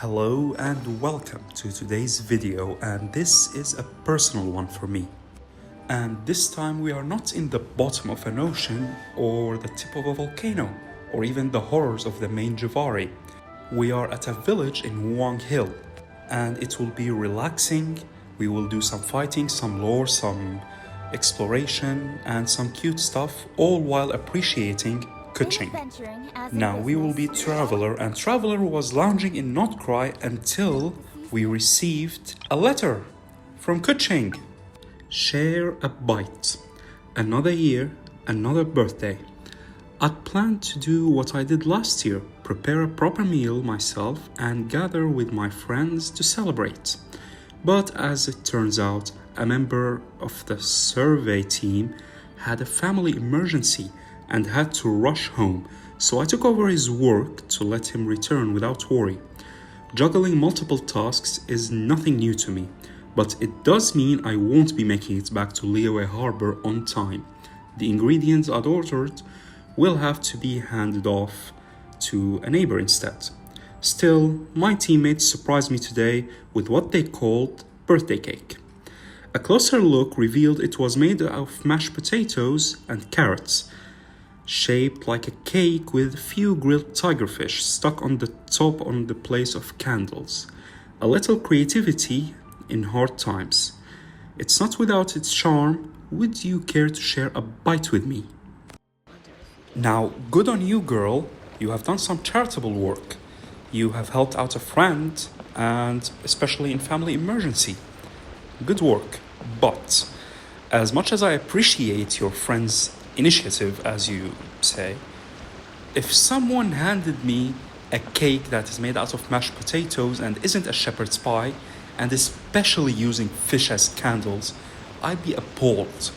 Hello and welcome to today's video, and this is a personal one for me. And this time we are not in the bottom of an ocean or the tip of a volcano or even the horrors of the main Javari. We are at a village in Wang Hill and it will be relaxing. We will do some fighting, some lore, some exploration and some cute stuff, all while appreciating Keqing. Now we will be Traveler, and Traveler was lounging in Notcry until we received a letter from Keqing. Share a bite. Another year, another birthday. I'd planned to do what I did last year, prepare a proper meal myself and gather with my friends to celebrate. But as it turns out, a member of the survey team had a family emergency and had to rush home, so I took over his work to let him return without worry. Juggling multiple tasks is nothing new to me, but it does mean I won't be making it back to Liyue Harbor on time. The ingredients I'd ordered will have to be handed off to a neighbor instead. Still, my teammates surprised me today with what they called birthday cake. A closer look revealed it was made of mashed potatoes and carrots, shaped like a cake with a few grilled tigerfish stuck on the top on the place of candles. A little creativity in hard times. It's not without its charm. Would you care to share a bite with me? Now, good on you, girl. You have done some charitable work. You have helped out a friend, and especially in family emergency. Good work. But as much as I appreciate your friend's initiative, as you say, if someone handed me a cake that is made out of mashed potatoes and isn't a shepherd's pie, and especially using fish as candles, I'd be appalled.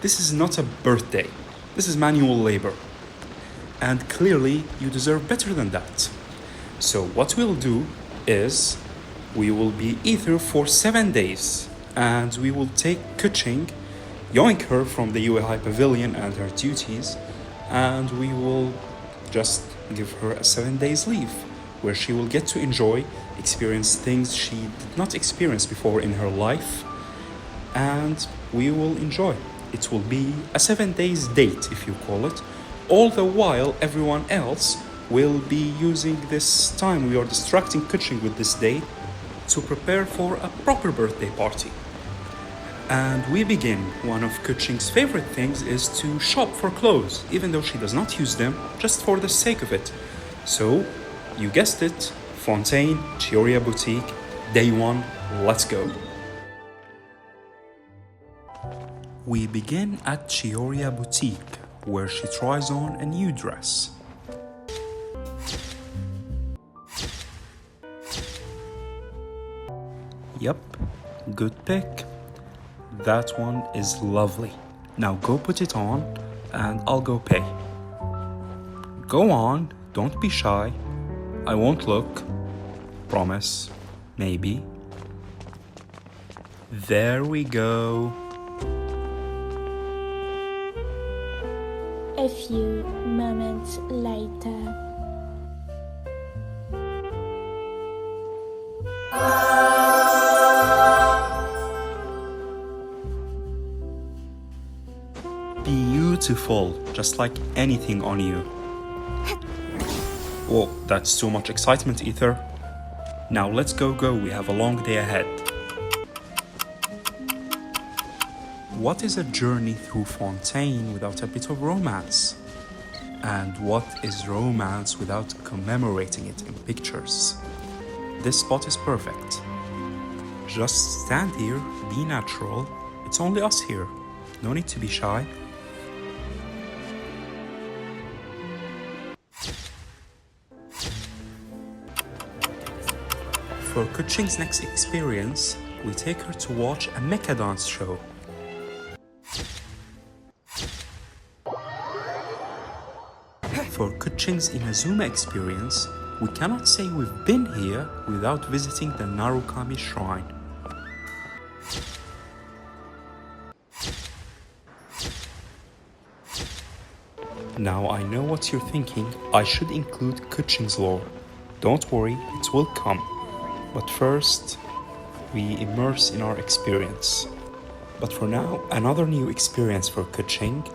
This is not a birthday. This is manual labor. And clearly, you deserve better than that. So what we'll do is, we will be ether for 7 days, and we will take Keqing, yoink her from the UAI pavilion and her duties, and we will just give her a 7 days leave, where she will get to experience things she did not experience before in her life, and we will enjoy. It will be a 7 days date, if you call it, all the while everyone else will be using this time we are distracting Keqing with this date to prepare for a proper birthday party. And we begin. One of Keqing's favorite things is to shop for clothes, even though she does not use them, just for the sake of it. So, you guessed it, Fontaine, Chioria Boutique, day one, let's go. We begin at Chioria Boutique, where she tries on a new dress. Yep, good pick. That one is lovely. Now go put it on and I'll go pay. Go on, don't be shy. I won't look. Promise. Maybe. There we go. A few moments later. Beautiful, just like anything on you. Whoa, that's too much excitement, Ether. Now let's go, we have a long day ahead. What is a journey through Fontaine without a bit of romance? And what is romance without commemorating it in pictures? This spot is perfect. Just stand here, be natural. It's only us here. No need to be shy. For Keqing's next experience, we take her to watch a mecha dance show. For Keqing's Inazuma experience, we cannot say we've been here without visiting the Narukami Shrine. Now I know what you're thinking, I should include Keqing's lore. Don't worry, it will come. But first, we immerse in our experience. But for now, another new experience for Keqing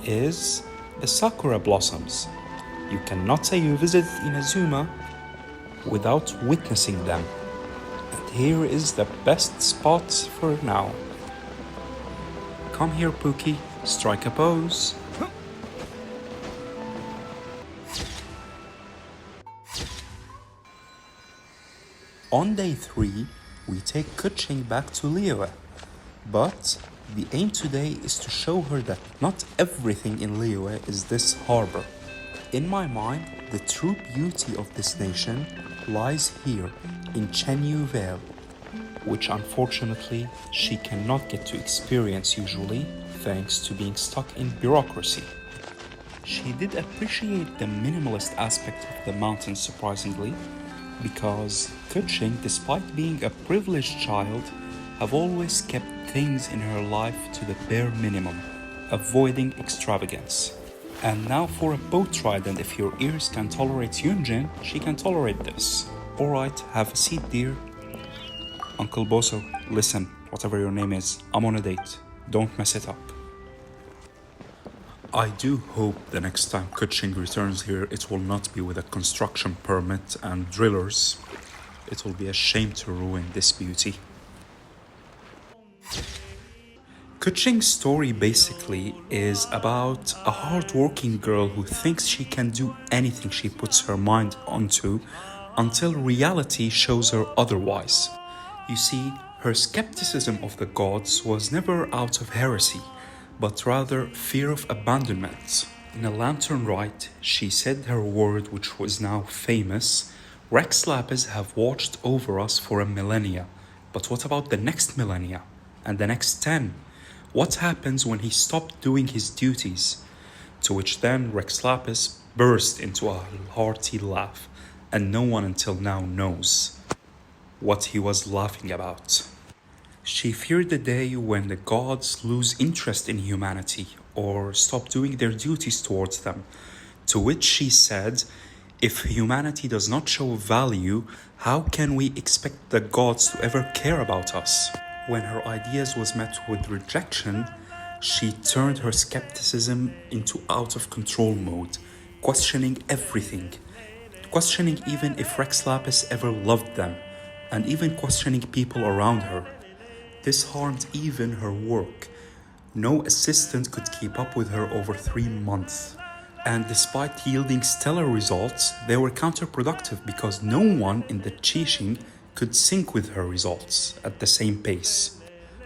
is the sakura blossoms. You cannot say you visited Inazuma without witnessing them. And here is the best spot for now. Come here, Pookie, strike a pose. On day 3, we take Keqing back to Liyue. But the aim today is to show her that not everything in Liyue is this harbor. In my mind, the true beauty of this nation lies here in Chenyu Vale, which unfortunately she cannot get to experience usually thanks to being stuck in bureaucracy. She did appreciate the minimalist aspect of the mountains surprisingly, because Keqing, despite being a privileged child, have always kept things in her life to the bare minimum, avoiding extravagance. And now for a boat ride, and if your ears can tolerate Yunjin, she can tolerate this. Alright, have a seat, dear. Uncle Boso, listen, whatever your name is, I'm on a date. Don't mess it up. I do hope the next time Keqing returns here, it will not be with a construction permit and drillers. It will be a shame to ruin this beauty. Keqing's story basically is about a hard-working girl who thinks she can do anything she puts her mind onto until reality shows her otherwise. You see, her skepticism of the gods was never out of heresy, but rather fear of abandonment. In a lantern rite, she said her word, which was now famous: Rex Lapis have watched over us for a millennia, but what about the next millennia? And the next 10? What happens when he stopped doing his duties? To which then Rex Lapis burst into a hearty laugh, and no one until now knows what he was laughing about. She feared the day when the gods lose interest in humanity or stop doing their duties towards them. To which she said, if humanity does not show value, how can we expect the gods to ever care about us? When her ideas was met with rejection, she turned her skepticism into out of control mode, questioning everything. Questioning even if Rex Lapis ever loved them, and even questioning people around her. This harmed even her work. No assistant could keep up with her over 3 months. And despite yielding stellar results, they were counterproductive because no one in the Keqing could sync with her results at the same pace.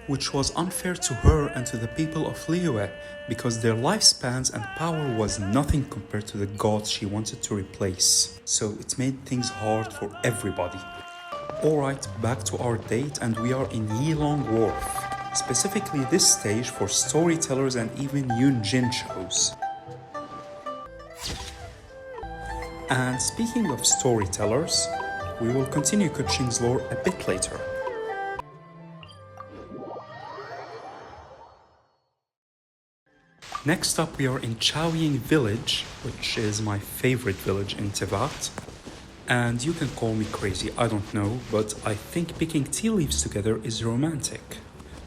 Which was unfair to her and to the people of Liyue, because their lifespans and power was nothing compared to the gods she wanted to replace. So it made things hard for everybody. Alright, back to our date, and we are in Yilong Wharf. Specifically this stage for storytellers and even Yunjin shows. And speaking of storytellers, we will continue Keqing's lore a bit later. Next up, we are in Chaoying village, which is my favorite village in Teyvat. And you can call me crazy, I don't know, but I think picking tea leaves together is romantic.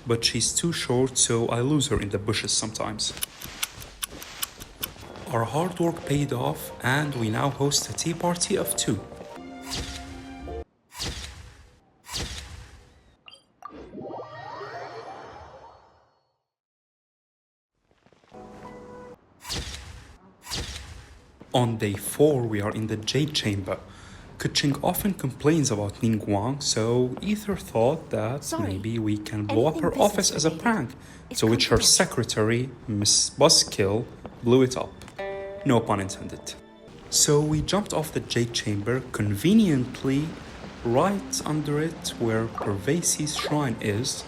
But she's too short, so I lose her in the bushes sometimes. Our hard work paid off, and we now host a tea party of 2. On day 4, we are in the Jade Chamber. Keqing often complains about Ningguang, so Ether thought that maybe we can blow up her office as a prank, to which her secretary, Miss Buzzkill, blew it up. No pun intended. So we jumped off the Jade Chamber, conveniently right under it where Pervasi's shrine is,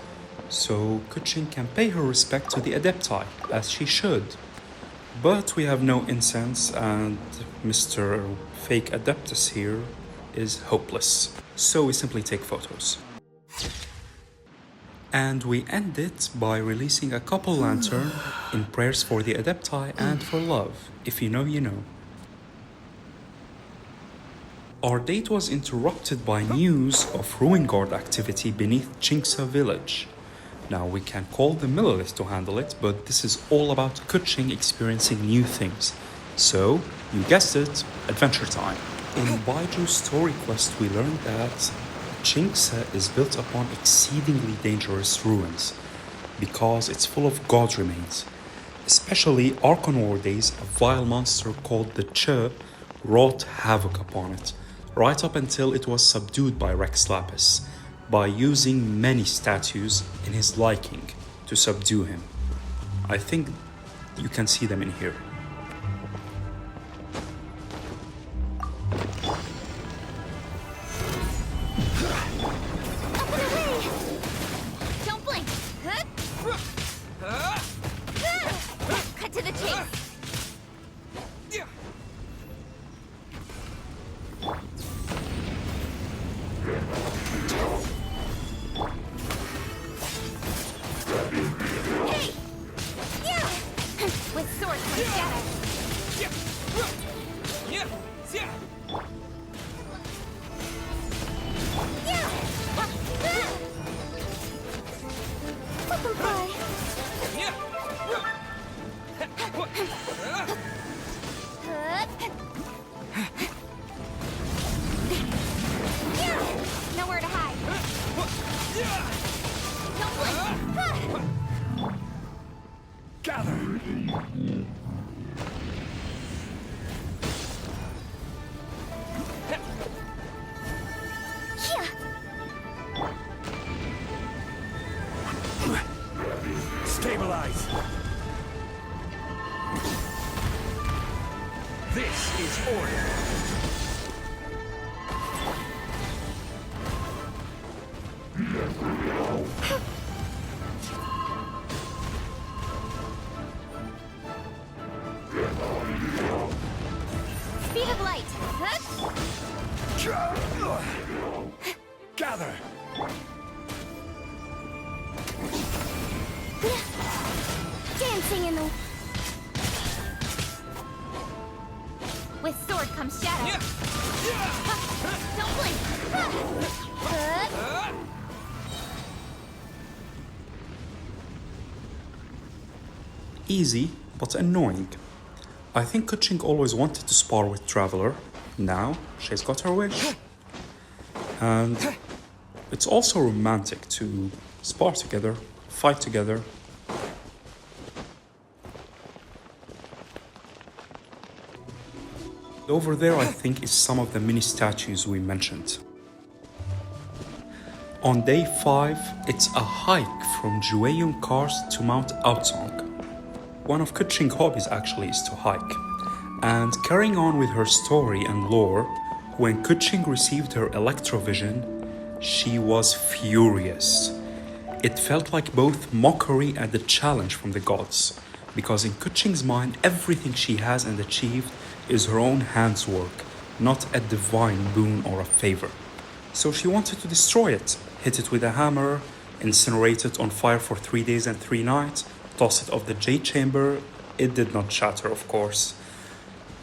so Keqing can pay her respect to the Adepti, as she should. But we have no incense, and Mr. Fake Adeptus here is hopeless. So we simply take photos. And we end it by releasing a couple lantern in prayers for the Adepti and for love. If you know, you know. Our date was interrupted by news of ruin guard activity beneath Qingce village. Now we can call the Millilith to handle it, but this is all about Keqing experiencing new things. So, you guessed it, adventure time. In Baiju's story quest we learned that Qingce is built upon exceedingly dangerous ruins because it's full of god remains. Especially Archon War days, a vile monster called the Che wrought havoc upon it, right up until it was subdued by Rex Lapis, by using many statues in his liking to subdue him. I think you can see them in here. Don't blink! Cut to the chase! Hey! Yeah! With sword comes shadow. Yeah! Let them fly. Nowhere to hide. Don't blink. Gather! Stabilize! This is order! Speed of light. Gather! Dancing in the... With sword comes shadow. Don't blink. Easy, but annoying. I think Keqing always wanted to spar with Traveler. Now, she's got her wish. And it's also romantic to spar together, fight together. Over there, I think, is some of the mini statues we mentioned. On day 5, it's a hike from Jueyun Karst to Mount Aocang. One of Keqing's hobbies actually is to hike. And carrying on with her story and lore, when Keqing received her Electrovision, she was furious. It felt like both mockery and a challenge from the gods, because in Keqing's mind, everything she has and achieved is her own hands' work, not a divine boon or a favor. So she wanted to destroy it, hit it with a hammer, incinerate it on fire for 3 days and 3 nights, toss it off the Jade Chamber. It did not shatter, of course.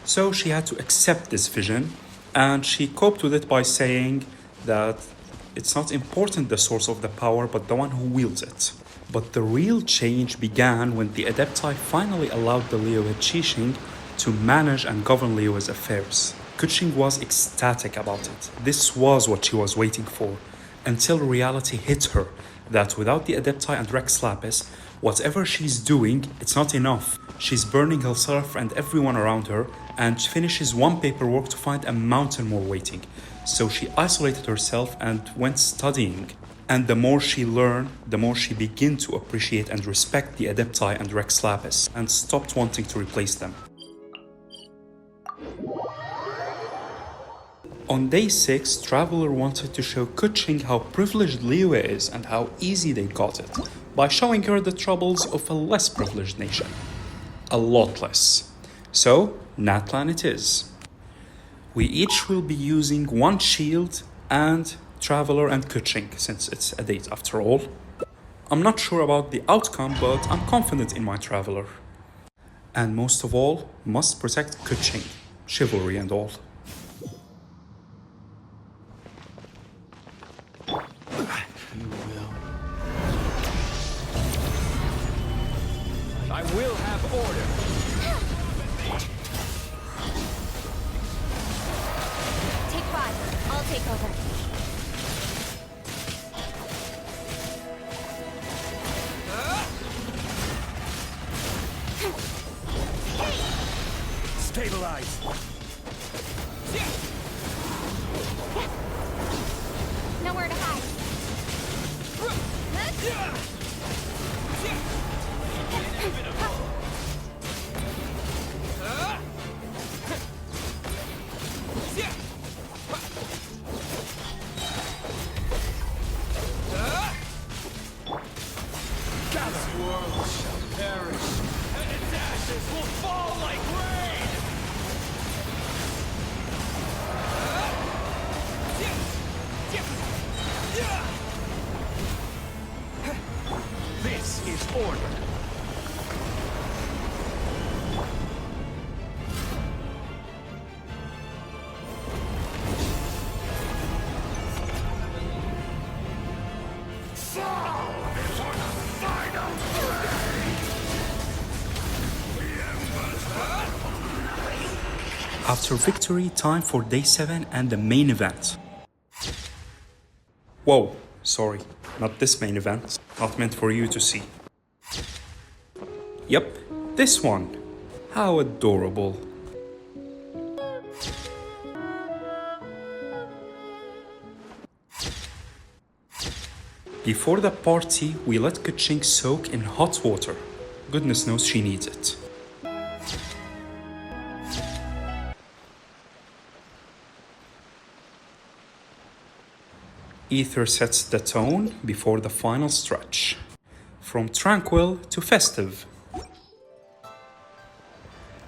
So she had to accept this vision, and she coped with it by saying that it's not important the source of the power, but the one who wields it. But the real change began when the Adepti finally allowed the Liyue Qixing to manage and govern Liyue's affairs. Keqing was ecstatic about it. This was what she was waiting for, until reality hit her that without the Adepti and Rex Lapis, whatever she's doing, it's not enough. She's burning herself and everyone around her, and she finishes one paperwork to find a mountain more waiting. So she isolated herself and went studying. And the more she learned, the more she began to appreciate and respect the Adepti and Rex Lapis, and stopped wanting to replace them. On day 6, Traveler wanted to show Keqing how privileged Liyue is and how easy they got it, by showing her the troubles of a less privileged nation. A lot less. So, Natlan it is. We each will be using one shield and Traveler and Keqing, since it's a date after all. I'm not sure about the outcome, but I'm confident in my Traveler. And most of all, must protect Keqing, chivalry and all. order. Take 5. I'll take over. Stabilize. Nowhere to hide. This world shall perish, and its ashes will fall like rain! This is order. After victory, time for day 7 and the main event. Whoa, sorry, not this main event, not meant for you to see. Yep, this one. How adorable. Before the party, we let Keqing soak in hot water. Goodness knows she needs it. Ether sets the tone before the final stretch. From tranquil to festive.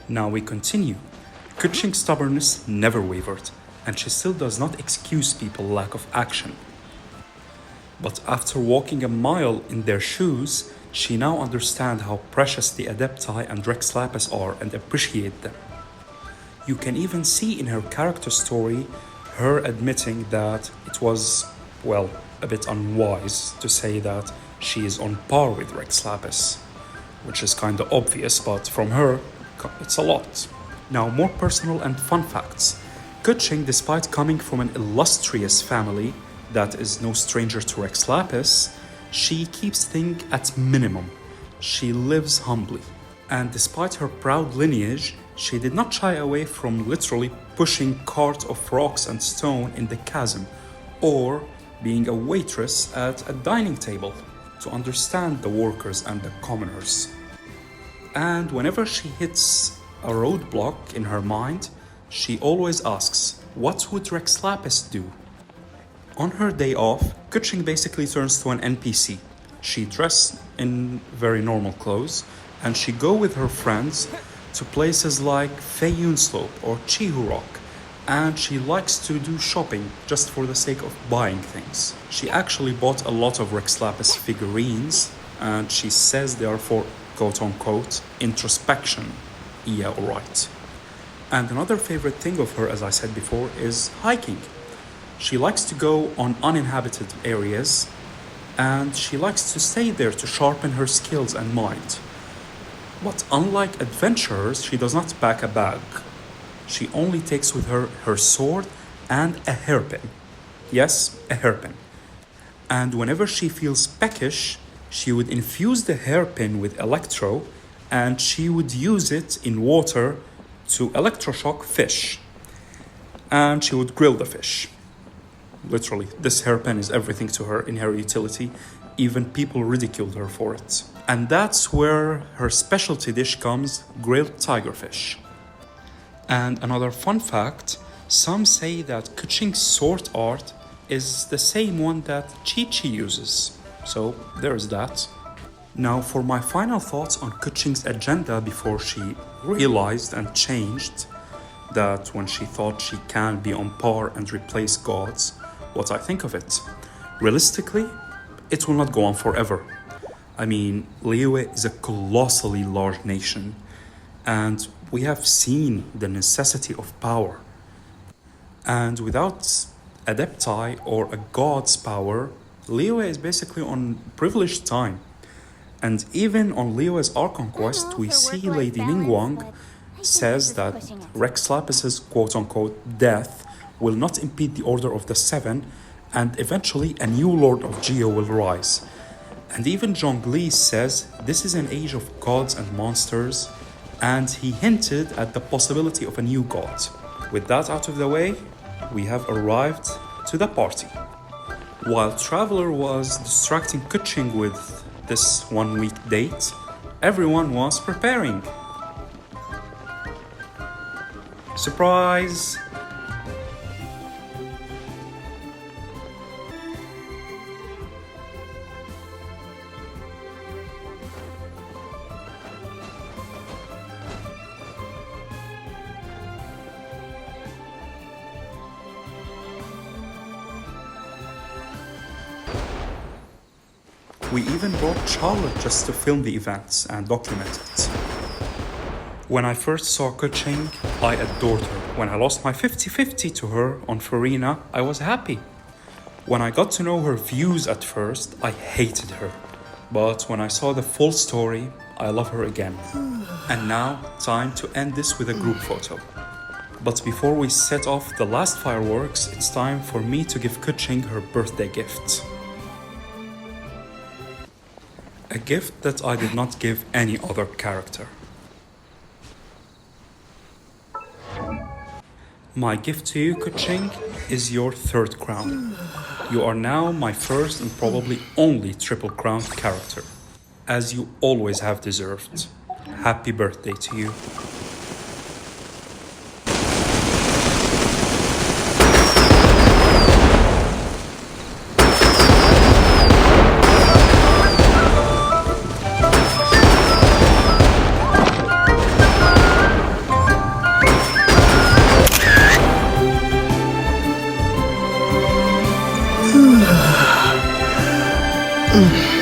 Now we continue. Keqing's stubbornness never wavered, and she still does not excuse people's lack of action. But after walking a mile in their shoes, she now understands how precious the Adepti and Rex Lapis are and appreciate them. You can even see in her character story her admitting that it was, well, a bit unwise to say that she is on par with Rex Lapis, which is kinda obvious, but from her, it's a lot. Now, more personal and fun facts. Keqing, despite coming from an illustrious family that is no stranger to Rex Lapis, she keeps things at minimum. She lives humbly. And despite her proud lineage, she did not shy away from literally pushing cart of rocks and stone in the chasm, or being a waitress at a dining table to understand the workers and the commoners. And whenever she hits a roadblock in her mind, she always asks, what would Rex Lapis do? On her day off, Keqing basically turns to an NPC. She dresses in very normal clothes, and she go with her friends to places like Feiyun Slope or Chihu Rock, and she likes to do shopping just for the sake of buying things. She actually bought a lot of Rex Lapis figurines, and she says they are for quote-unquote introspection. Yeah, alright. And another favorite thing of her, as I said before, is hiking. She likes to go on uninhabited areas, and she likes to stay there to sharpen her skills and mind. But unlike adventurers, she does not pack a bag. She only takes with her her sword and a hairpin. Yes, a hairpin. And whenever she feels peckish, she would infuse the hairpin with electro, and she would use it in water to electroshock fish. And she would grill the fish. Literally, this hairpin is everything to her in her utility. Even people ridiculed her for it. And that's where her specialty dish comes, grilled tigerfish. And another fun fact, some say that Keqing's sword art is the same one that Chi-Chi uses. So there's that. Now for my final thoughts on Keqing's agenda before she realized and changed that when she thought she can be on par and replace gods, what I think of it. Realistically, it will not go on forever. I mean, Liyue is a colossally large nation, and we have seen the necessity of power. And without Adepti or a god's power, Liyue is basically on privileged time. And even on Liyue's Archon quest, we see Lady Ningguang says that Rex Lapis's quote-unquote death will not impede the Order of the Seven, and eventually a new Lord of Geo will rise. And even Zhongli says this is an age of gods and monsters, and he hinted at the possibility of a new god. With that out of the way, we have arrived to the party. While Traveler was distracting Keqing with this 1 week date, everyone was preparing. Surprise! We even brought Charlotte just to film the events and document it. When I first saw Keqing, I adored her. When I lost my 50-50 to her on Farina, I was happy. When I got to know her views at first, I hated her. But when I saw the full story, I love her again. And now, time to end this with a group photo. But before we set off the last fireworks, it's time for me to give Keqing her birthday gift. A gift that I did not give any other character. My gift to you, Keqing, is your third crown. You are now my first and probably only triple crowned character, as you always have deserved. Happy birthday to you. Mm.